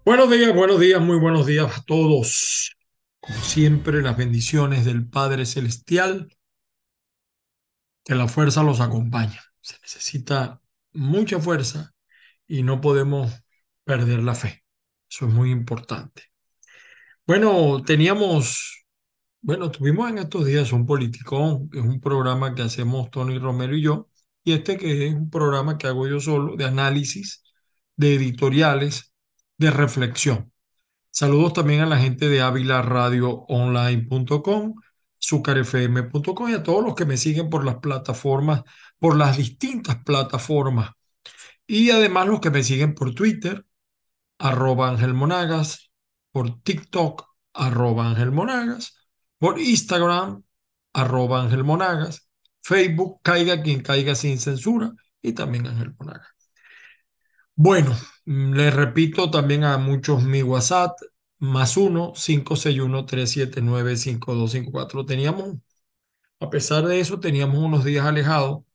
Buenos días, muy buenos días a todos. Como siempre, las bendiciones del Padre Celestial, que la fuerza los acompaña. Se necesita mucha fuerza y no podemos perder la fe. Eso es muy importante. Bueno, tuvimos en estos días un politicón, que es un programa que hacemos Tony Romero y yo, y este que es un programa que hago yo solo, de análisis, de editoriales, de reflexión. Saludos también a la gente de avilaradioonline.com, sucarfm.com y a todos los que me siguen por las plataformas, por las distintas plataformas. Y además los que me siguen por Twitter, @AngelMonagas, por TikTok, @AngelMonagas, por Instagram, @AngelMonagas, Facebook, caiga quien caiga sin censura, y también Ángel Monagas. Bueno, les repito también a muchos mi WhatsApp, +1 561 379 5254. A pesar de eso, teníamos unos días alejados,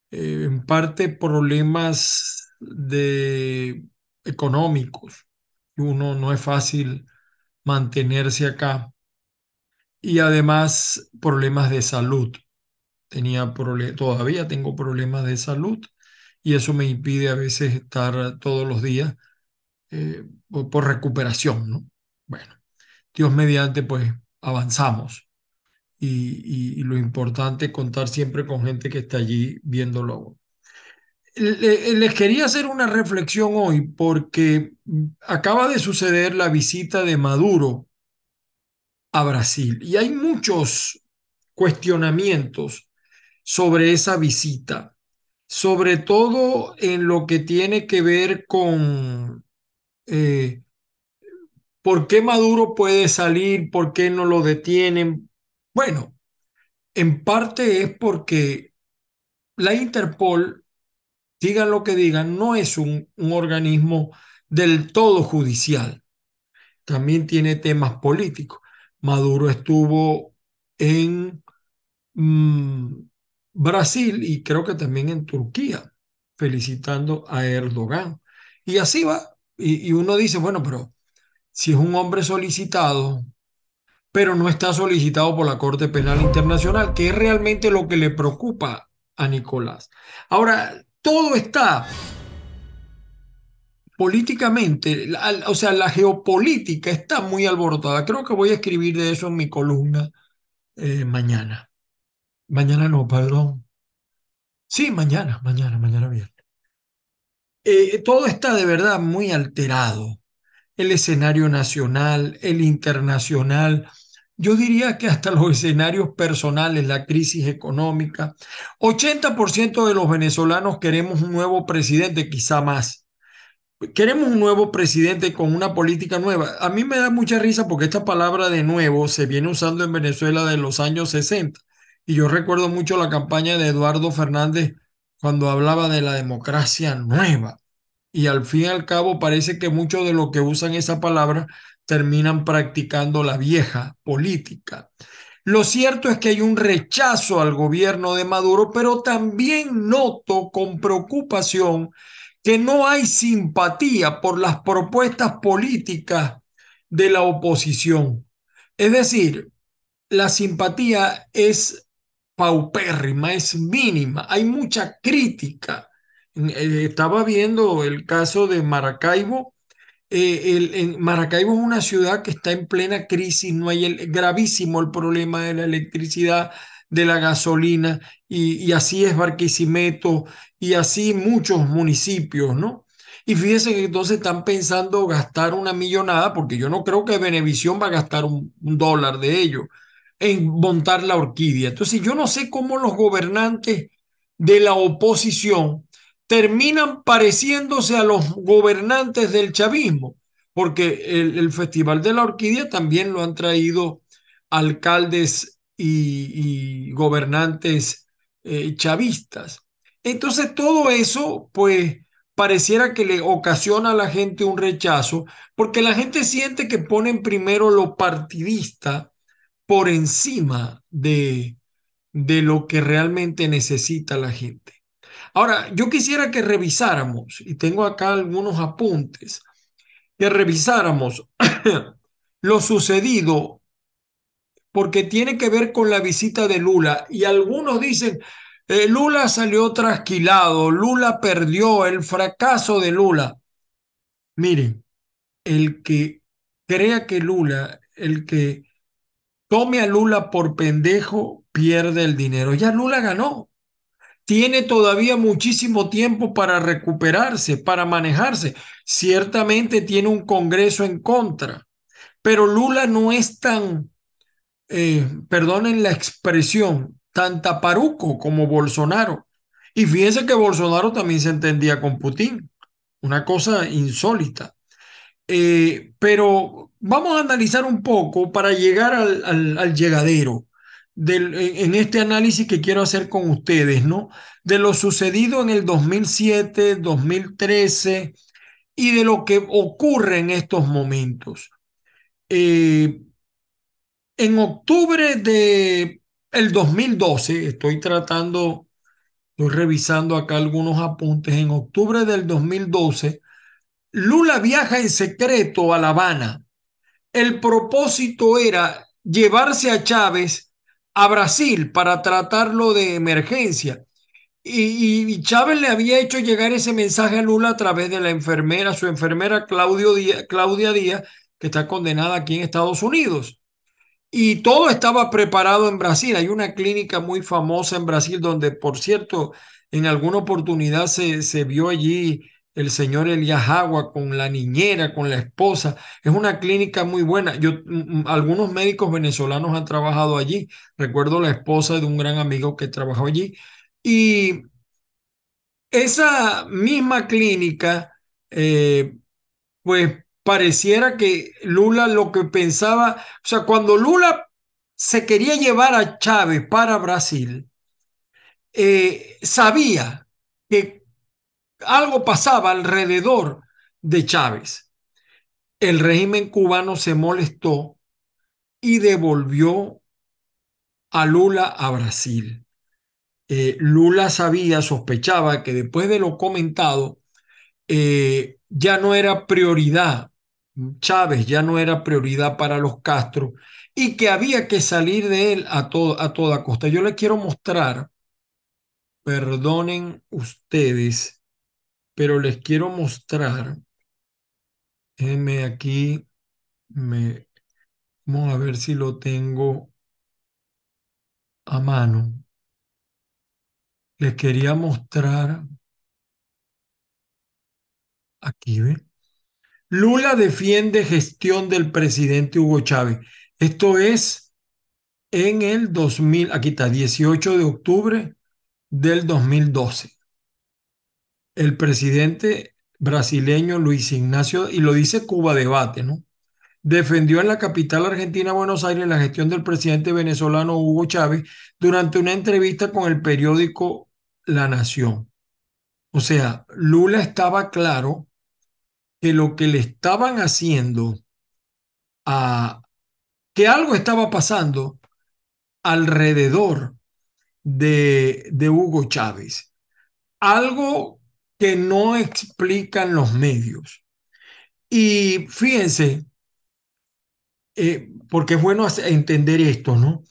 en parte problemas económicos. Uno no es fácil mantenerse acá y además problemas de salud. Todavía tengo problemas de salud y eso me impide a veces estar todos los días por recuperación, ¿no? Bueno, Dios mediante, pues avanzamos y lo importante es contar siempre con gente que está allí viéndolo. Les quería hacer una reflexión hoy porque acaba de suceder la visita de Maduro a Brasil y hay muchos cuestionamientos sobre esa visita, sobre todo en lo que tiene que ver con eh, ¿por qué Maduro puede salir? ¿Por qué no lo detienen? Bueno, en parte es porque la Interpol, digan lo que digan, no es un organismo del todo judicial. También tiene temas políticos. Maduro estuvo en mm, Brasil y creo que también en Turquía, felicitando a Erdogan. Y así va. Y uno dice, bueno, pero si es un hombre solicitado, pero no está solicitado por la Corte Penal Internacional, que es realmente lo que le preocupa a Nicolás. Ahora, todo está políticamente, o sea, la geopolítica está muy alborotada. Creo que voy a escribir de eso en mi columna mañana. Mañana no, perdón. Sí, mañana viernes. Todo está de verdad muy alterado. El escenario nacional, el internacional, yo diría que hasta los escenarios personales, la crisis económica. 80% de los venezolanos queremos un nuevo presidente, quizá más. Queremos un nuevo presidente con una política nueva. A mí me da mucha risa porque esta palabra de nuevo se viene usando en Venezuela de los años 60. Y yo recuerdo mucho la campaña de Eduardo Fernández cuando hablaba de la democracia nueva. Y al fin y al cabo parece que muchos de los que usan esa palabra terminan practicando la vieja política. Lo cierto es que hay un rechazo al gobierno de Maduro, pero también noto con preocupación que no hay simpatía por las propuestas políticas de la oposición. Es decir, la simpatía es paupérrima, es mínima, hay mucha crítica. Estaba viendo el caso de Maracaibo. En Maracaibo es una ciudad que está en plena crisis, no hay gravísimo el problema de la electricidad, de la gasolina, y así es Barquisimeto, y así muchos municipios, ¿no? Y fíjense que entonces están pensando gastar una millonada, porque yo no creo que Venevisión va a gastar un dólar de ello, en montar la orquídea. Entonces yo no sé cómo los gobernantes de la oposición terminan pareciéndose a los gobernantes del chavismo, porque el Festival de la Orquídea también lo han traído alcaldes y gobernantes chavistas. Entonces todo eso, pues, pareciera que le ocasiona a la gente un rechazo, porque la gente siente que ponen primero lo partidista por encima de lo que realmente necesita la gente. Ahora, yo quisiera que revisáramos, y tengo acá algunos apuntes, que revisáramos lo sucedido porque tiene que ver con la visita de Lula. Y algunos dicen, Lula salió trasquilado, Lula perdió, el fracaso de Lula. Miren, el que crea que Lula, el que tome a Lula por pendejo, pierde el dinero. Ya Lula ganó. Tiene todavía muchísimo tiempo para recuperarse, para manejarse. Ciertamente tiene un Congreso en contra, pero Lula no es tan, perdonen la expresión, tan taparuco como Bolsonaro. Y fíjense que Bolsonaro también se entendía con Putin, una cosa insólita. Pero vamos a analizar un poco para llegar al llegadero en este análisis que quiero hacer con ustedes, ¿no? De lo sucedido en el 2007, 2013 y de lo que ocurre en estos momentos. Eh, en octubre de el 2012, estoy revisando acá algunos apuntes, en octubre del 2012, Lula viaja en secreto a La Habana. El propósito era llevarse a Chávez a Brasil para tratarlo de emergencia. Y Chávez le había hecho llegar ese mensaje a Lula a través de la enfermera, su enfermera Claudia Díaz, que está condenada aquí en Estados Unidos. Y todo estaba preparado en Brasil. Hay una clínica muy famosa en Brasil donde, por cierto, en alguna oportunidad se vio allí el señor Elías Agua con la niñera, con la esposa. Es una clínica muy buena. Algunos médicos venezolanos han trabajado allí. Recuerdo la esposa de un gran amigo que trabajó allí. Y esa misma clínica, pues pareciera que Lula lo que pensaba, o sea, cuando Lula se quería llevar a Chávez para Brasil, sabía que algo pasaba alrededor de Chávez. El régimen cubano se molestó y devolvió a Lula a Brasil. Lula sabía, sospechaba que después de lo comentado, ya no era prioridad, Chávez ya no era prioridad para los Castro y que había que salir de él a toda costa. Yo les quiero mostrar, perdonen ustedes, pero les quiero mostrar, déjenme aquí, vamos a ver si lo tengo a mano. Les quería mostrar, aquí, ¿ven? Lula defiende gestión del presidente Hugo Chávez. Esto es en el 2000, aquí está, 18 de octubre del 2012. El presidente brasileño Luis Ignacio, y lo dice Cuba Debate, ¿no? Defendió en la capital argentina, Buenos Aires, la gestión del presidente venezolano Hugo Chávez durante una entrevista con el periódico La Nación. O sea, Lula estaba claro que lo que le estaban haciendo a que algo estaba pasando alrededor de Hugo Chávez, algo que no explican los medios. Y fíjense, porque es bueno entender esto, ¿no?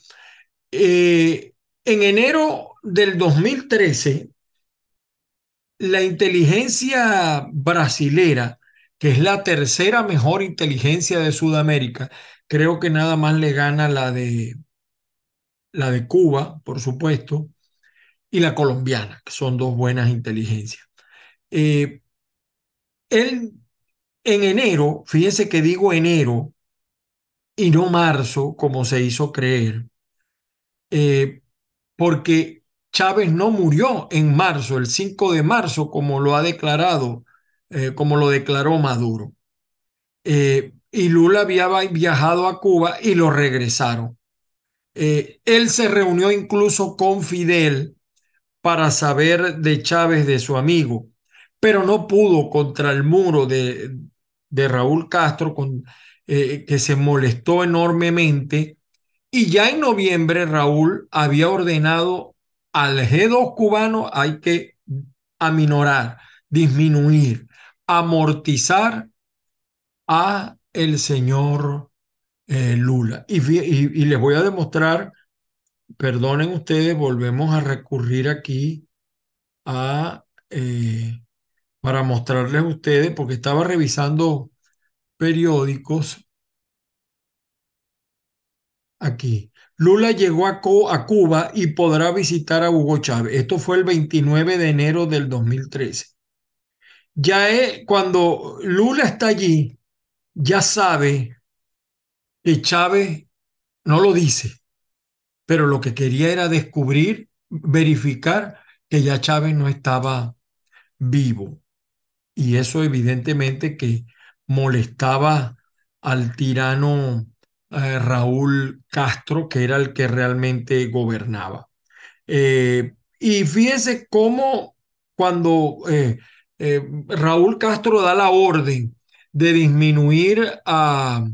En enero del 2013, la inteligencia brasilera, que es la tercera mejor inteligencia de Sudamérica, creo que nada más le gana la de Cuba, por supuesto, y la colombiana, que son dos buenas inteligencias. Eh, él en enero, fíjense que digo enero y no marzo, como se hizo creer, eh, porque Chávez no murió en marzo, el 5 de marzo, como lo ha declarado, como lo declaró Maduro. Y Lula había viajado a Cuba y lo regresaron. Él se reunió incluso con Fidel para saber de Chávez, de su amigo, pero no pudo contra el muro de Raúl Castro, que se molestó enormemente. Y ya en noviembre Raúl había ordenado al G2 cubano, hay que aminorar, disminuir, amortizar a el señor Lula. Y les voy a demostrar, perdonen ustedes, volvemos a recurrir aquí a, para mostrarles a ustedes, porque estaba revisando periódicos aquí. Lula llegó a Cuba y podrá visitar a Hugo Chávez. Esto fue el 29 de enero del 2013. Cuando Lula está allí, ya sabe que Chávez no lo dice, pero lo que quería era descubrir, verificar que ya Chávez no estaba vivo. Y eso evidentemente que molestaba al tirano Raúl Castro, que era el que realmente gobernaba. Y fíjese cómo cuando Raúl Castro da la orden de disminuir a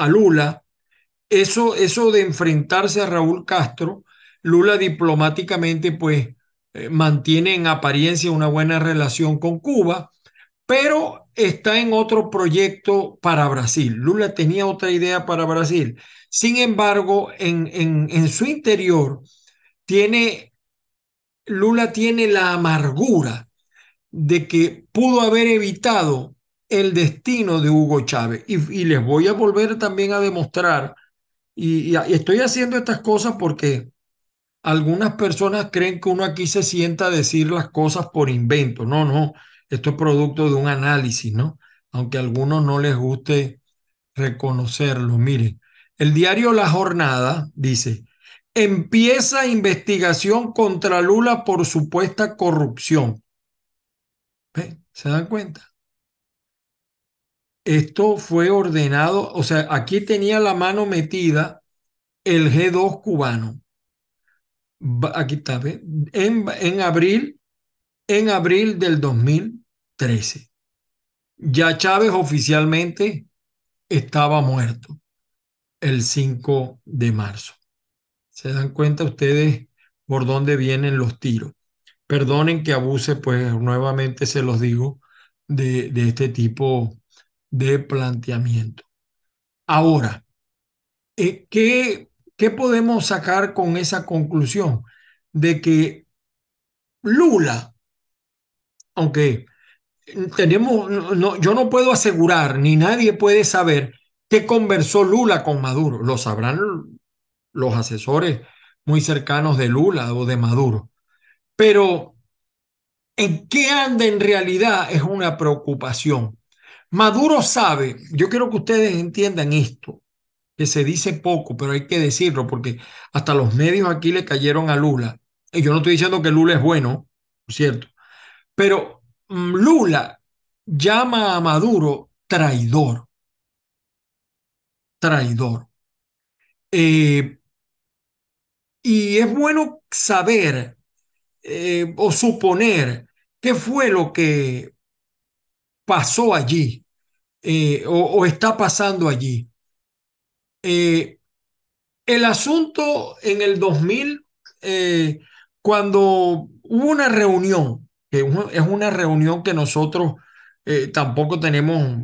Lula, eso de enfrentarse a Raúl Castro, Lula diplomáticamente pues mantiene en apariencia una buena relación con Cuba, pero está en otro proyecto para Brasil. Lula tenía otra idea para Brasil. Sin embargo, en su interior tiene, Lula tiene la amargura de que pudo haber evitado el destino de Hugo Chávez. Y les voy a volver también a demostrar, y estoy haciendo estas cosas porque algunas personas creen que uno aquí se sienta a decir las cosas por invento. No, no, esto es producto de un análisis, ¿no? Aunque a algunos no les guste reconocerlo. Miren, el diario La Jornada dice, empieza investigación contra Lula por supuesta corrupción. ¿Ve? ¿Se dan cuenta? Esto fue ordenado, o sea, aquí tenía la mano metida el G2 cubano. Aquí está, ¿ve? En abril del 2013. Ya Chávez oficialmente estaba muerto el 5 de marzo. ¿Se dan cuenta ustedes por dónde vienen los tiros? Perdonen que abuse, pues nuevamente se los digo, de este tipo de planteamiento. Ahora, ¿qué podemos sacar con esa conclusión? De que Lula, aunque yo no puedo asegurar, ni nadie puede saber qué conversó Lula con Maduro. Lo sabrán los asesores muy cercanos de Lula o de Maduro. Pero ¿en qué anda en realidad? Es una preocupación. Maduro sabe, yo quiero que ustedes entiendan esto, que se dice poco, pero hay que decirlo porque hasta los medios aquí le cayeron a Lula. Y yo no estoy diciendo que Lula es bueno, ¿cierto? Pero Lula llama a Maduro traidor, traidor. Eh, y es bueno saber o suponer qué fue lo que pasó allí o está pasando allí. Eh, el asunto en el 2000, cuando hubo una reunión, es una reunión que nosotros tampoco tenemos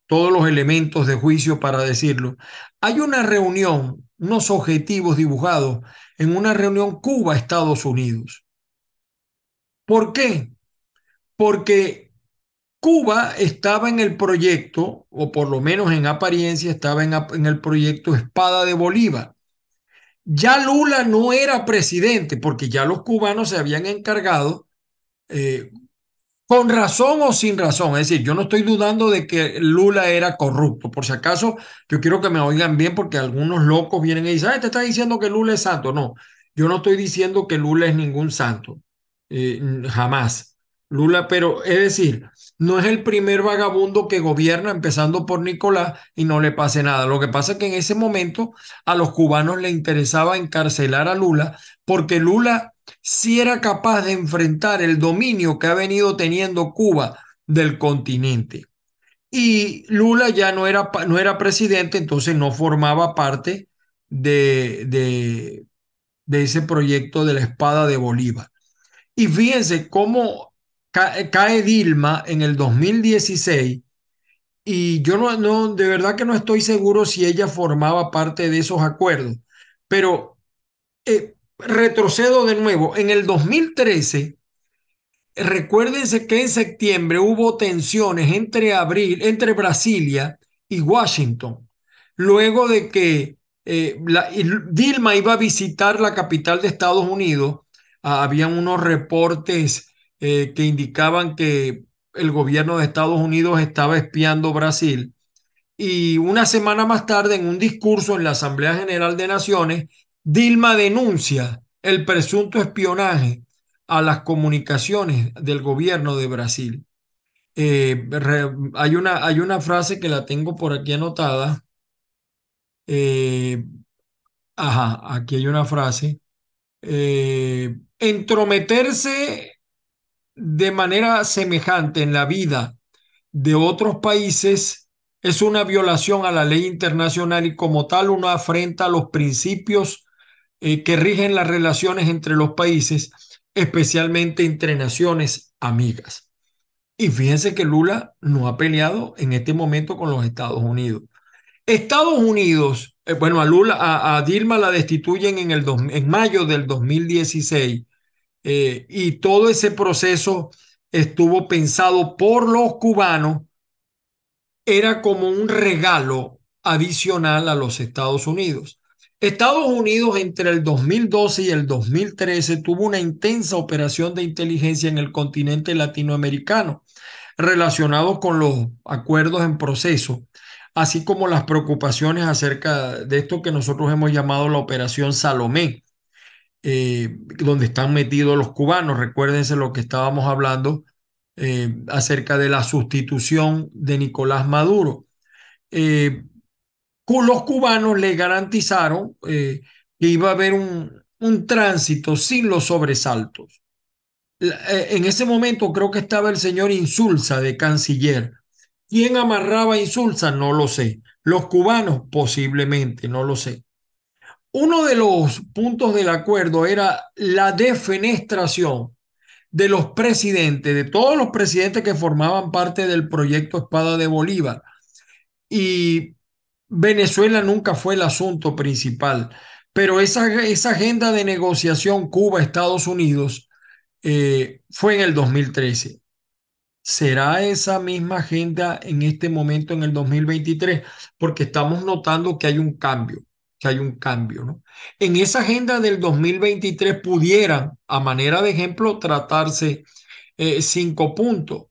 todos los elementos de juicio para decirlo. Hay una reunión, unos objetivos dibujados en una reunión Cuba-Estados Unidos. ¿Por qué? Porque Cuba estaba en el proyecto, o por lo menos en apariencia estaba en el proyecto Espada de Bolívar. Ya Lula no era presidente porque ya los cubanos se habían encargado, eh, con razón o sin razón. Es decir, yo no estoy dudando de que Lula era corrupto. Por si acaso, yo quiero que me oigan bien porque algunos locos vienen y dicen, te está diciendo que Lula es santo. No, yo no estoy diciendo que Lula es ningún santo. Jamás. Lula, pero es decir, no es el primer vagabundo que gobierna, empezando por Nicolás, y no le pase nada. Lo que pasa es que en ese momento a los cubanos les interesaba encarcelar a Lula porque Lula si era capaz de enfrentar el dominio que ha venido teniendo Cuba del continente. Y Lula ya no era presidente, entonces no formaba parte de ese proyecto de la espada de Bolívar. Y fíjense cómo cae Dilma en el 2016 y yo de verdad que no estoy seguro si ella formaba parte de esos acuerdos, pero retrocedo de nuevo. En el 2013, recuérdense que en septiembre hubo tensiones entre Brasilia y Washington, luego de que Dilma iba a visitar la capital de Estados Unidos. Habían unos reportes que indicaban que el gobierno de Estados Unidos estaba espiando Brasil. Y una semana más tarde, en un discurso en la Asamblea General de Naciones, Dilma denuncia el presunto espionaje a las comunicaciones del gobierno de Brasil. Hay una frase que la tengo por aquí anotada. eh, Aquí hay una frase. Entrometerse de manera semejante en la vida de otros países es una violación a la ley internacional y como tal una afrenta a los principios que rigen las relaciones entre los países, especialmente entre naciones amigas. Y fíjense que Lula no ha peleado en este momento con los Estados Unidos. Estados Unidos, bueno, a Dilma la destituyen en mayo del 2016, y todo ese proceso estuvo pensado por los cubanos. Era como un regalo adicional a los Estados Unidos. Estados Unidos entre el 2012 y el 2013 tuvo una intensa operación de inteligencia en el continente latinoamericano relacionados con los acuerdos en proceso, así como las preocupaciones acerca de esto que nosotros hemos llamado la Operación Salomé, donde están metidos los cubanos. Recuérdense lo que estábamos hablando acerca de la sustitución de Nicolás Maduro. eh, los cubanos le garantizaron que iba a haber un tránsito sin los sobresaltos. En ese momento creo que estaba el señor Insulza de canciller. ¿Quién amarraba a Insulza? No lo sé. Los cubanos posiblemente, no lo sé. Uno de los puntos del acuerdo era la defenestración de los presidentes, de todos los presidentes que formaban parte del proyecto Espada de Bolívar. Y Venezuela nunca fue el asunto principal, pero esa agenda de negociación Cuba-Estados Unidos fue en el 2013. ¿Será esa misma agenda en este momento en el 2023? Porque estamos notando que hay un cambio, ¿no? En esa agenda del 2023 pudieran, a manera de ejemplo, tratarse 5 puntos.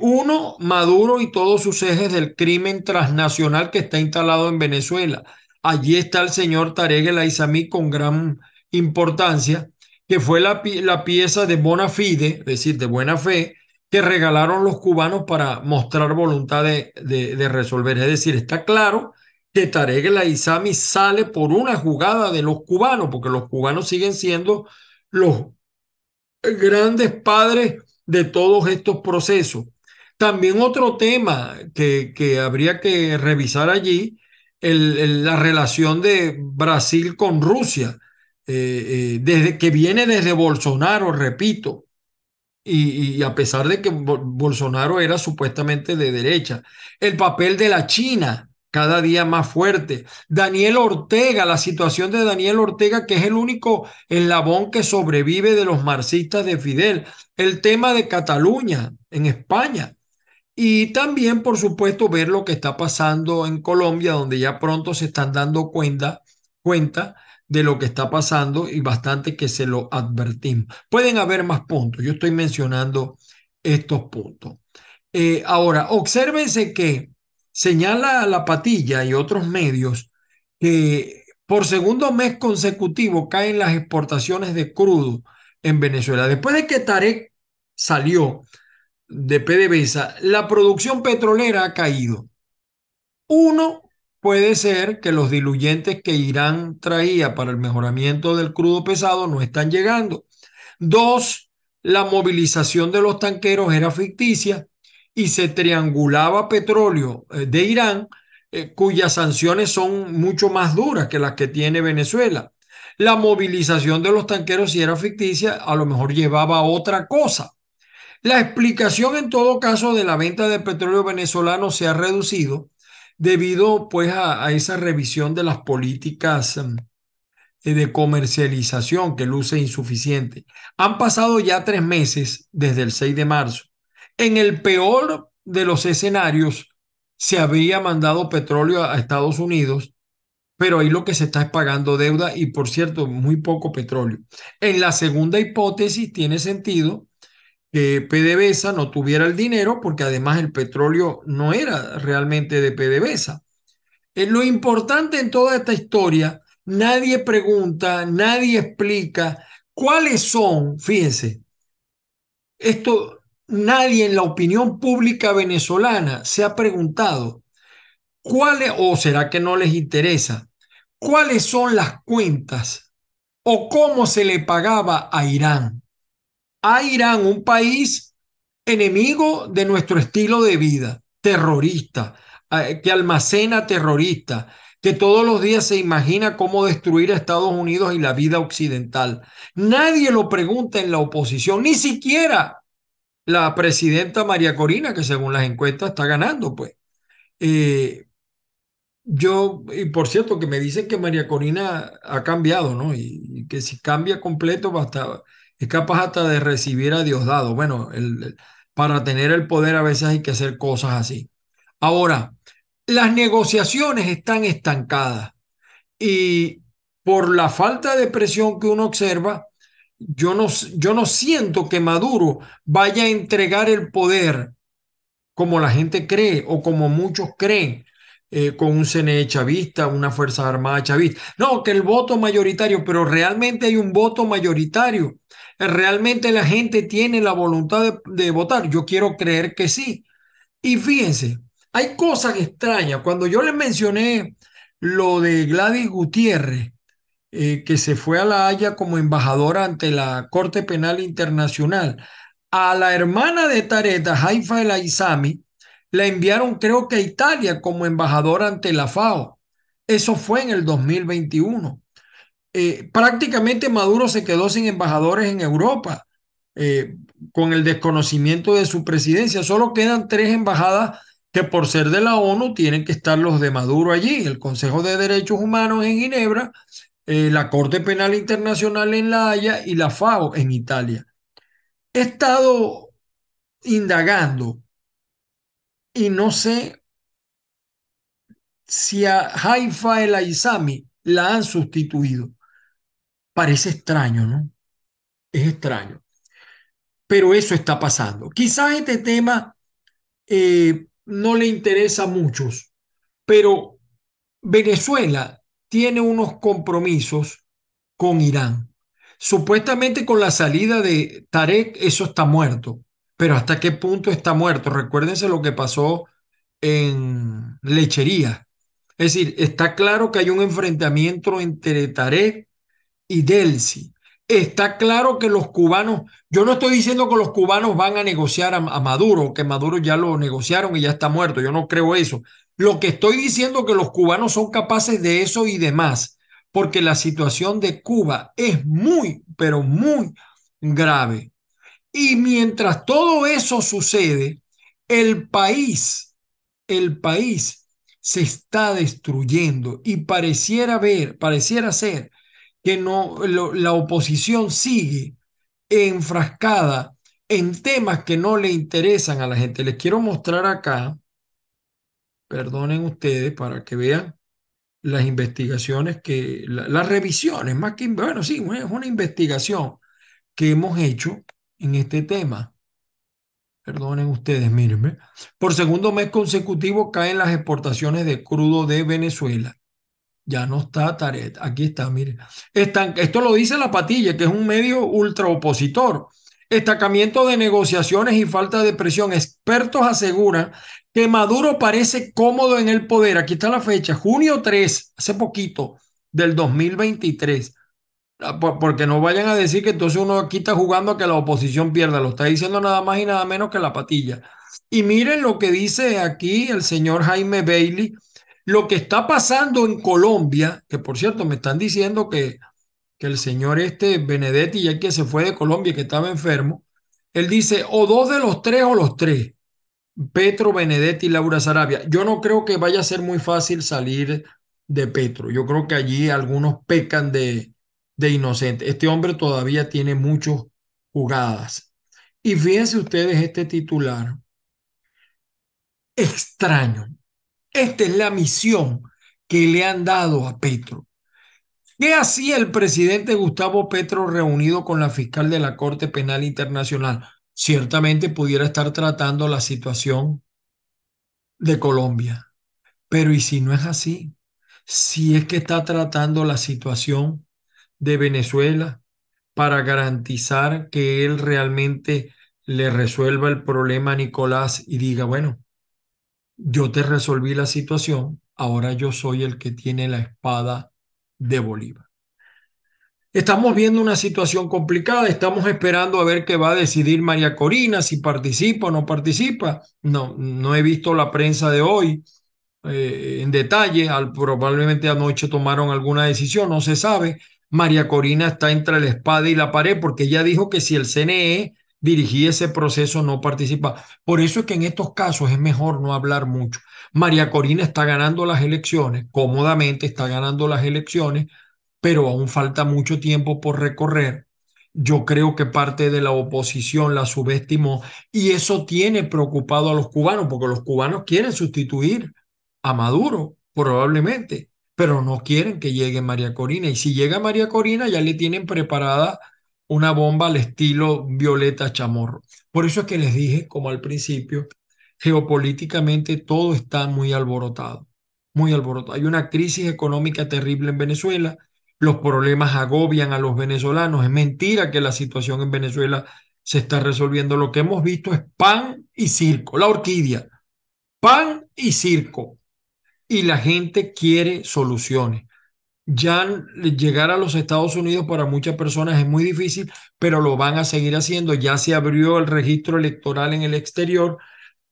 Uno, Maduro y todos sus ejes del crimen transnacional que está instalado en Venezuela. Allí está el señor Tarek El Aissami con gran importancia, que fue la pieza de bona fide, es decir, de buena fe, que regalaron los cubanos para mostrar voluntad de resolver. Es decir, está claro que Tarek El Aissami sale por una jugada de los cubanos, porque los cubanos siguen siendo los grandes padres de todos estos procesos. También otro tema que habría que revisar allí, la relación de Brasil con Rusia, desde que viene desde Bolsonaro, repito, y a pesar de que Bolsonaro era supuestamente de derecha, el papel de la China cada día más fuerte. Daniel Ortega, la situación de Daniel Ortega, que es el único eslabón que sobrevive de los marxistas de Fidel. El tema de Cataluña en España. Y también, por supuesto, ver lo que está pasando en Colombia, donde ya pronto se están dando cuenta de lo que está pasando y bastante que se lo advertimos. Pueden haber más puntos, yo estoy mencionando estos puntos. Ahora, obsérvense que señala la Patilla y otros medios que por segundo mes consecutivo caen las exportaciones de crudo en Venezuela. Después de que Tarek salió de PDVSA, la producción petrolera ha caído. Uno, puede ser que los diluyentes que Irán traía para el mejoramiento del crudo pesado no están llegando. Dos, la movilización de los tanqueros era ficticia y se triangulaba petróleo de Irán, cuyas sanciones son mucho más duras que las que tiene Venezuela. La movilización de los tanqueros, si era ficticia, a lo mejor llevaba a otra cosa. La explicación en todo caso de la venta de petróleo venezolano se ha reducido debido pues a esa revisión de las políticas de comercialización que luce insuficiente. Han pasado ya 3 meses desde el 6 de marzo. En el peor de los escenarios, se habría mandado petróleo a Estados Unidos, pero ahí lo que se está es pagando deuda y, por cierto, muy poco petróleo. En la segunda hipótesis tiene sentido que PDVSA no tuviera el dinero porque además el petróleo no era realmente de PDVSA. Lo importante en toda esta historia, nadie pregunta, nadie explica cuáles son, fíjense, esto nadie en la opinión pública venezolana se ha preguntado cuáles, o será que no les interesa, cuáles son las cuentas o cómo se le pagaba a Irán. A Irán, un país enemigo de nuestro estilo de vida, terrorista, que almacena terroristas, que todos los días se imagina cómo destruir a Estados Unidos y la vida occidental. Nadie lo pregunta en la oposición, ni siquiera la presidenta María Corina, que según las encuestas está ganando, pues. Eh, y por cierto, que me dicen que María Corina ha cambiado, ¿no? Y que si cambia completo, es capaz hasta de recibir a Diosdado. Bueno, para tener el poder a veces hay que hacer cosas así. Ahora, las negociaciones están estancadas y por la falta de presión que uno observa, yo no siento que Maduro vaya a entregar el poder como la gente cree o como muchos creen, con un CNE chavista, una Fuerza Armada chavista. No, que el voto mayoritario, pero realmente hay un voto mayoritario. Realmente la gente tiene la voluntad de votar. Yo quiero creer que sí. Y fíjense, hay cosas extrañas. Cuando yo les mencioné lo de Gladys Gutiérrez, que se fue a La Haya como embajadora ante la Corte Penal Internacional. A la hermana de Tareta, Haifa El Aizami, la enviaron creo que a Italia como embajadora ante la FAO. Eso fue en el 2021. Prácticamente Maduro se quedó sin embajadores en Europa, eh, con el desconocimiento de su presidencia. Solo quedan 3 embajadas que por ser de la ONU tienen que estar los de Maduro allí, el Consejo de Derechos Humanos en Ginebra, la Corte Penal Internacional en La Haya y la FAO en Italia. He estado indagando y no sé si a Haifa El Aizami la han sustituido. Parece extraño, ¿no? Es extraño. Pero eso está pasando. Quizás este tema no le interesa a muchos, pero Venezuela tiene unos compromisos con Irán. Supuestamente con la salida de Tarek, eso está muerto. Pero ¿hasta qué punto está muerto? Recuérdense lo que pasó en Lechería. Es decir, está claro que hay un enfrentamiento entre Tarek y Delcy. Está claro que los cubanos, yo no estoy diciendo que los cubanos van a negociar a Maduro, que Maduro ya lo negociaron y ya está muerto, yo no creo eso. Lo que estoy diciendo es que los cubanos son capaces de eso y de más, porque la situación de Cuba es muy, pero muy grave. Y mientras todo eso sucede, el país, el país se está destruyendo y pareciera ser que no, la oposición sigue enfrascada en temas que no le interesan a la gente. Les quiero mostrar acá, perdonen ustedes, para que vean las investigaciones las revisiones, más que, bueno, sí, es una investigación que hemos hecho en este tema. Perdonen ustedes, mírenme. Por segundo mes consecutivo caen las exportaciones de crudo de Venezuela. Ya no está Taret. Aquí está, mire. Esto lo dice La Patilla, que es un medio ultraopositor. Estancamiento de negociaciones y falta de presión. Expertos aseguran que Maduro parece cómodo en el poder. Aquí está la fecha, junio 3, hace poquito, del 2023. Porque no vayan a decir que entonces uno aquí está jugando a que la oposición pierda. Lo está diciendo nada más y nada menos que La Patilla. Y miren lo que dice aquí el señor Jaime Bailey, lo que está pasando en Colombia, que por cierto me están diciendo que el señor este Benedetti, ya que se fue de Colombia, que estaba enfermo, Él dice, o dos de los tres o los tres. Petro, Benedetti y Laura Sarabia. Yo no creo que vaya a ser muy fácil salir de Petro. Yo creo que allí algunos pecan de inocente. Este hombre todavía tiene muchas jugadas. Y fíjense ustedes este titular. Extraño. Esta es la misión que le han dado a Petro. ¿Qué hacía el presidente Gustavo Petro reunido con la fiscal de la Corte Penal Internacional? Ciertamente pudiera estar tratando la situación de Colombia. Pero ¿y si no es así? Si es que está tratando la situación de Venezuela para garantizar que él realmente le resuelva el problema a Nicolás y diga, bueno, yo te resolví la situación, ahora yo soy el que tiene la espada de Bolívar. Estamos viendo una situación complicada, estamos esperando a ver qué va a decidir María Corina, si participa o no participa. No, no he visto la prensa de hoy en detalle, probablemente anoche tomaron alguna decisión, no se sabe. María Corina está entre la espada y la pared porque ella dijo que si el CNE dirigía ese proceso no participa. Por eso es que en estos casos es mejor no hablar mucho. María Corina está ganando las elecciones, cómodamente está ganando las elecciones, pero aún falta mucho tiempo por recorrer. Yo creo que parte de la oposición la subestimó y eso tiene preocupado a los cubanos, porque los cubanos quieren sustituir a Maduro, probablemente, pero no quieren que llegue María Corina. Y si llega María Corina, ya le tienen preparada una bomba al estilo Violeta Chamorro. Por eso es que les dije, como al principio, geopolíticamente todo está muy alborotado, muy alborotado. Hay una crisis económica terrible en Venezuela, los problemas agobian a los venezolanos. Es mentira que la situación en Venezuela se está resolviendo. Lo que hemos visto es pan y circo, la orquídea, pan y circo. Y la gente quiere soluciones. Ya llegar a los Estados Unidos para muchas personas es muy difícil, pero lo van a seguir haciendo. Ya se abrió el registro electoral en el exterior,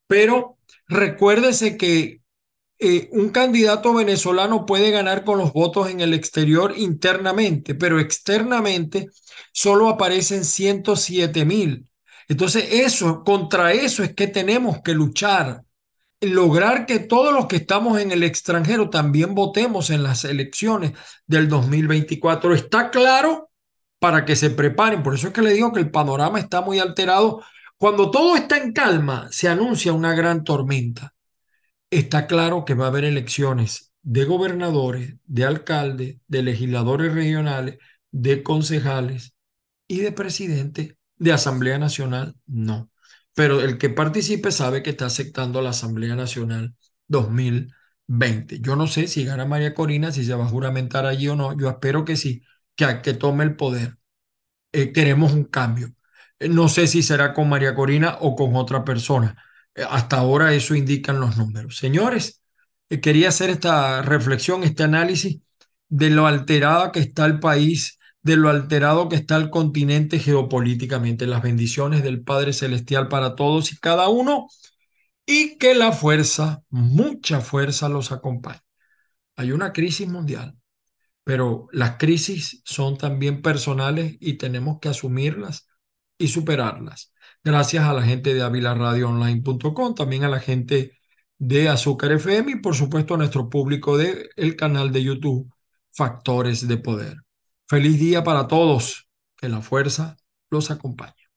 pero recuérdese que un candidato venezolano puede ganar con los votos en el exterior internamente, pero externamente solo aparecen 107.000. Entonces, contra eso es que tenemos que luchar, lograr que todos los que estamos en el extranjero también votemos en las elecciones del 2024. Está claro para que se preparen. Por eso es que le digo que el panorama está muy alterado. Cuando todo está en calma, se anuncia una gran tormenta. Está claro que va a haber elecciones de gobernadores, de alcaldes, de legisladores regionales, de concejales y de presidente de Asamblea Nacional, no. Pero el que participe sabe que está aceptando la Asamblea Nacional 2020. Yo no sé si gana María Corina, si se va a juramentar allí o no. Yo espero que sí, que tome el poder. Queremos un cambio. No sé si será con María Corina o con otra persona. Hasta ahora eso indican los números. Señores, quería hacer esta reflexión, este análisis de lo alterada que está el país, de lo alterado que está el continente geopolíticamente. Las bendiciones del Padre Celestial para todos y cada uno y que la fuerza, mucha fuerza los acompañe. Hay una crisis mundial, pero las crisis son también personales y tenemos que asumirlas y superarlas. Gracias a la gente de avilaradioonline.com, también a la gente de Azúcar FM y por supuesto a nuestro público del canal de YouTube Factores de Poder. Feliz día para todos. Que la fuerza los acompañe.